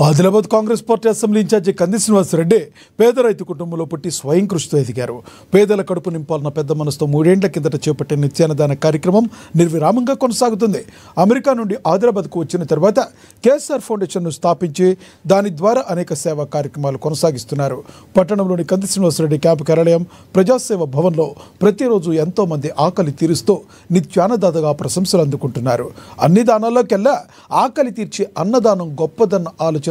Adilabad Congress party assembly incharge Kandi Srinivas Reddy పేద రైతు కుటుంబంలో పుట్టి స్వయం కృషితో ఎదిగారు. పేదల కడుపు నింపాలన్న పెద్ద మనసుతో 3 ఏళ్ల కిందట చేపట్టే నిత్యాన్నదాన కార్యక్రమం నిర్విరామంగా కొనసాగుతుంది. అమెరికా నుండి ఆదిలాబాద్కు వచ్చిన తర్వాత కేఎస్ఆర్ ఫౌండేషన్ను స్థాపించి దాని ద్వారా అనేక సేవా కార్యక్రమాలు కొనసాగిస్తున్నారు. పట్టణంలోని కంది శ్రీనివాస్ రెడ్డి క్యాంపు కార్యాలయం ప్రజాసేవ భవన్లో ప్రతిరోజు ఎంతో మంది ఆకలి తీరుస్తూ నిత్యాన్నదాతగా ప్రశంసలు అందుకుంటున్నారు. అన్ని దానాల్లోకెల్లా ఆకలి తీర్చి అన్నదానం గొప్పదన్న ఆలోచనతో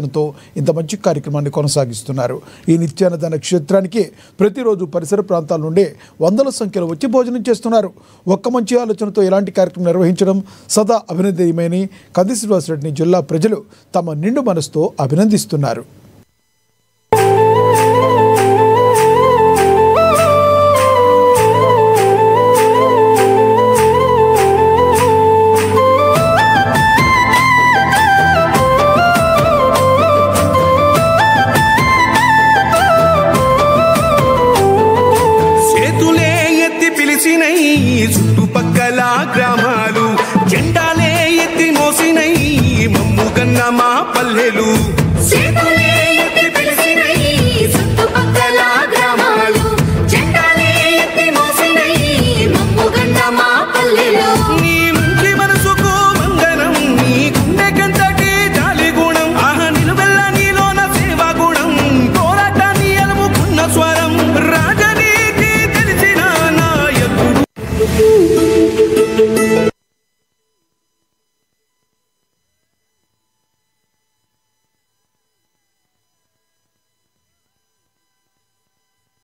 ఇంత మంచి కార్యక్రమాన్ని కొనసాగిస్తున్నారు. ఈ నిత్యాన్నదాన క్షేత్రానికి ప్రతిరోజు పరిసర ప్రాంతాల నుండి వందల సంఖ్యలో వచ్చి భోజనం చేస్తున్నారు. ఒక్క మంచి ఆలోచనతో ఇలాంటి కార్యక్రమం నిర్వహించడం సదా అభినందనీయమని కంది శ్రీనివాస్ రెడ్డిని జిల్లా ప్రజలు తమ నిండు మనసుతో అభినందిస్తున్నారు. చుట్టుపక్కల గ్రామాలు జెండాలే ఎత్తి మోసినై మమ్ముగన్న మా పల్లెలు నీ